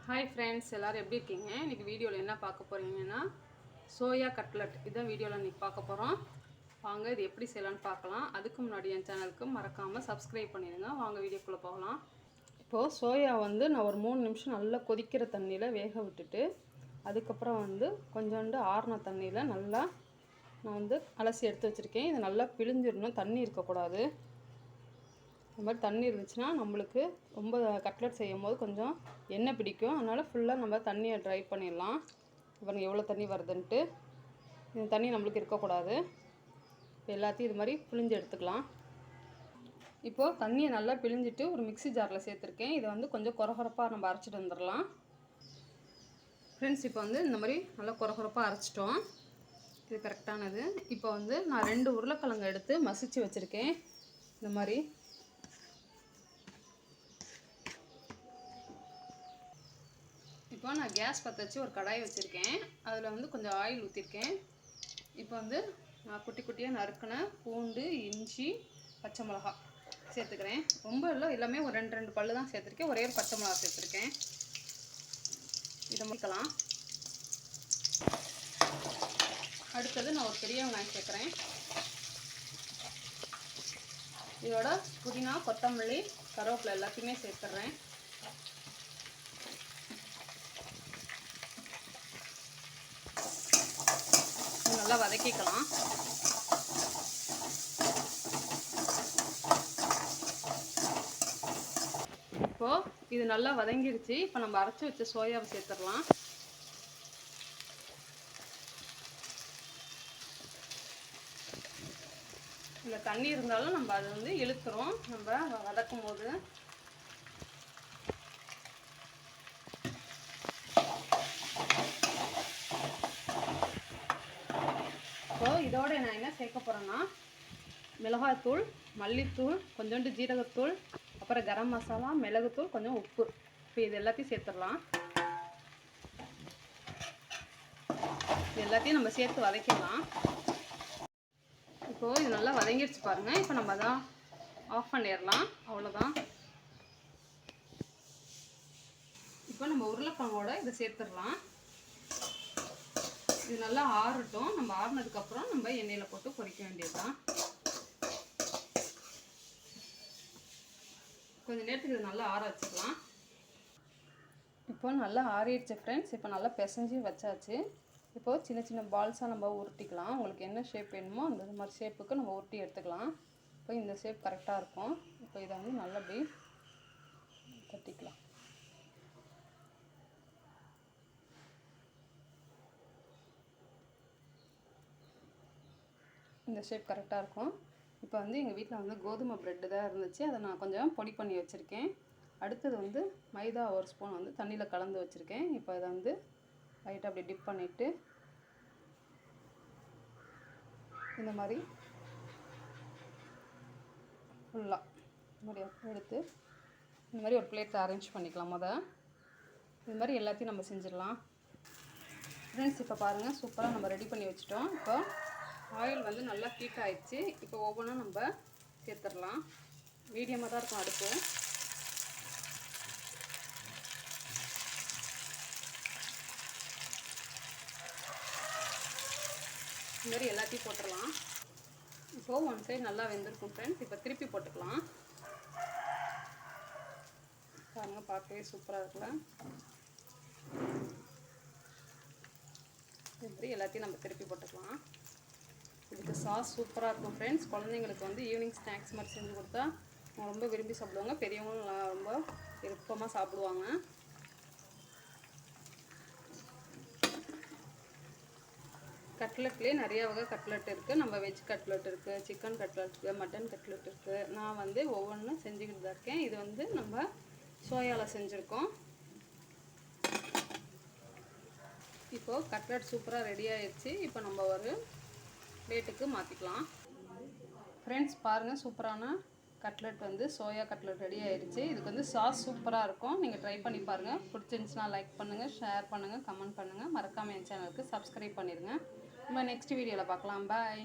Hi friends, எல்லோரும் எப்படி இருக்கீங்க? இன்றைக்கி வீடியோவில் என்ன பார்க்க போகிறீங்கன்னா சோயா கட்லட் இதான் வீடியோவில் இன்றைக்கி பார்க்க போகிறோம். வாங்க இது எப்படி செய்யலான்னு பார்க்கலாம். அதுக்கு முன்னாடி என் சேனலுக்கு மறக்காமல் சப்ஸ்கிரைப் பண்ணிடுங்க. வாங்க வீடியோக்குள்ளே போகலாம். இப்போது சோயா நான் ஒரு 3 நிமிஷம் நல்லா கொதிக்கிற தண்ணியில் வேக விட்டுட்டு அதுக்கப்புறம் கொஞ்சோண்டு ஆறின தண்ணியில் நல்லா நான் அலசி எடுத்து வச்சுருக்கேன். இது நல்லா பிழிஞ்சிடணும், தண்ணி இருக்கக்கூடாது. இந்த மாதிரி தண்ணி இருந்துச்சுன்னா நம்மளுக்கு ரொம்ப கட்லட் செய்யும் போது கொஞ்சம் எண்ணெய் பிடிக்கும். அதனால் ஃபுல்லாக நம்ம தண்ணியை ட்ரை பண்ணிடலாம். பாருங்கள் எவ்வளோ தண்ணி வருதுன்ட்டு. இந்த தண்ணி நம்மளுக்கு இருக்கக்கூடாது. இப்போ எல்லாத்தையும் இது மாதிரி பிழிஞ்சு எடுத்துக்கலாம். இப்போது தண்ணியை நல்லா பிழிஞ்சிட்டு ஒரு மிக்ஸி ஜாரில் சேர்த்துருக்கேன். இதை கொஞ்சம் கொரகொரப்பாக நம்ம அரைச்சிட்டு வந்துடலாம். ஃப்ரெண்ட்ஸ், இப்போ இந்த மாதிரி நல்லா கொரகொரப்பாக அரைச்சிட்டோம். இது கரெக்டானது. இப்போ நான் 2 உருளைக்கிழங்கு எடுத்து மசிச்சு வச்சுருக்கேன். இந்த மாதிரி இப்போ நான் கேஸ் பற்ற வச்சு ஒரு கடாய் வச்சுருக்கேன். அதில் கொஞ்சம் ஆயில் ஊற்றிருக்கேன். இப்போ நான் குட்டி குட்டியாக நறுக்கின பூண்டு, இஞ்சி, பச்சை மிளகா சேர்த்துக்கிறேன். ரொம்ப இல்லை, எல்லாமே ஒரு 2 பல்லு தான் சேர்த்துருக்கேன். ஒரே ஒரு பச்சை மிளகா சேர்த்துருக்கேன். இதை முடிக்கலாம். அடுத்தது நான் ஒரு பெரிய வெங்காயம் சேர்க்குறேன். இதோட புதினா, கொத்தமல்லி, கருவேப்பிலை எல்லாத்தையுமே சேர்த்துட்றேன். நல்லா வதக்கிக்கலாம். இப்போது இது நல்லா வதங்கிருச்சு. இப்போ நம்ம அரைச்சி வச்ச சோயாவை சேர்த்துடலாம். இல்லை தண்ணி இருந்தாலும் நம்ம அதை இழுத்துறோம் நம்ம வதக்கும் போது. இப்போது இதோட நான் என்ன சேர்க்க போகிறேன்னா மிளகாய்த்தூள், மல்லித்தூள், கொஞ்சோண்டு ஜீரகத்தூள், அப்புறம் கரம் மசாலா, மிளகுத்தூள், கொஞ்சம் உப்பு. இப்போ இது எல்லாத்தையும் சேர்த்துடலாம். இது எல்லாத்தையும் நம்ம சேர்த்து வதக்கிடலாம். இப்போது இது நல்லா வதங்கிடுச்சு பாருங்கள். இப்போ நம்ம தான் ஆஃப் பண்ணிடலாம். அவ்வளோதான். இப்போ நம்ம உருளைக்கிழங்கோட இதை சேர்த்துடலாம். இது நல்லா ஆறட்டும். நம்ம ஆறுனதுக்கப்புறம் நம்ம எண்ணெயில் போட்டு பொரிக்க வேண்டியது தான். கொஞ்சம் நேரத்துக்கு இது நல்லா ஆற வச்சுக்கலாம். இப்போ நல்லா ஆறிடுச்சு ஃப்ரெண்ட்ஸ். இப்போ நல்லா பிசைஞ்சு வச்சாச்சு. இப்போது சின்ன சின்ன பால்ஸாக நம்ம உருட்டிக்கலாம். உங்களுக்கு என்ன ஷேப் வேணுமோ அந்த மாதிரி ஷேப்புக்கு நம்ம உருட்டி எடுத்துக்கலாம். இப்போ இந்த ஷேப் கரெக்டாக இருக்கும். இப்போ இதை நல்லா அப்படி தட்டிக்கலாம். இந்த ஷேப் கரெக்டாக இருக்கும். இப்போ எங்கள் வீட்டில் கோதுமை ப்ரெட்டு தான் இருந்துச்சு. அதை நான் கொஞ்சம் பொடி பண்ணி வச்சுருக்கேன். அடுத்தது மைதா ஒரு ஸ்பூன் தண்ணியில் கலந்து வச்சுருக்கேன். இப்போ இதை லைட்டாக அப்படி டிப் பண்ணிவிட்டு இந்த மாதிரி ஃபுல்லாக இந்த மாதிரி எடுத்து இந்த மாதிரி ஒரு பிளேட்டில் அரேஞ்ச் பண்ணிக்கலாம். இது மாதிரி எல்லாத்தையும் நம்ம செஞ்சிடலாம். ஃப்ரெண்ட்ஸ், இப்போ பாருங்கள் சூப்பராக நம்ம ரெடி பண்ணி வச்சுட்டோம். இப்போ ஆயில் நல்லா ஹீட் ஆயிடுச்சு. இப்போ ஒவ்வொன்றும் நம்ம சேர்த்துடலாம். மீடியமாக தான் இருக்கும் அடுப்பு. இந்த மாதிரி எல்லாத்தையும் போட்டுடலாம். இப்போது ஒன் சைடு நல்லா வெந்திருக்கும் ஃப்ரெண்ட்ஸ். இப்போ திருப்பி போட்டுக்கலாம். பாருங்கள், பார்க்கவே சூப்பராக இருக்குல்ல. இது மாதிரி எல்லாத்தையும் நம்ம திருப்பி போட்டுக்கலாம். இதுக்கு சாஸ் சூப்பராக இருக்கும் ஃப்ரெண்ட்ஸ். குழந்தைங்களுக்கு ஈவினிங் ஸ்நாக்ஸ் மாதிரி செஞ்சு கொடுத்தா ரொம்ப விரும்பி சாப்பிடுவாங்க. பெரியவங்களும் ரொம்ப விருப்பமாக சாப்பிடுவாங்க. கட்லெட்லேயே நிறைய வகை கட்லெட் இருக்குது. நம்ம வெஜ் கட்லெட் இருக்குது, சிக்கன் கட்லெட் இருக்குது, மட்டன் கட்லெட் இருக்குது. நான் ஒவ்வொன்றும் செஞ்சுக்கிட்டு தான் இருக்கேன். இது நம்ம சோயாவில் செஞ்சுருக்கோம். இப்போது கட்லெட் சூப்பராக ரெடி ஆயிடுச்சு. இப்போ நம்ம ஒரு பிளேட்டுக்கு மாற்றிக்கலாம். ஃப்ரெண்ட்ஸ், பாருங்கள் சூப்பரான கட்லெட் சோயா கட்லெட் ரெடி ஆயிடுச்சு. இதுக்கு சாஸ் சூப்பராக இருக்கும். நீங்கள் ட்ரை பண்ணி பாருங்கள். பிடிச்சிருந்துச்சுன்னா லைக் பண்ணுங்கள், ஷேர் பண்ணுங்கள், கமெண்ட் பண்ணுங்கள். மறக்காமல் என் சேனலுக்கு சப்ஸ்கிரைப் பண்ணிடுங்க. நம்ம நெக்ஸ்ட் வீடியோவில் பார்க்கலாம். பாய்.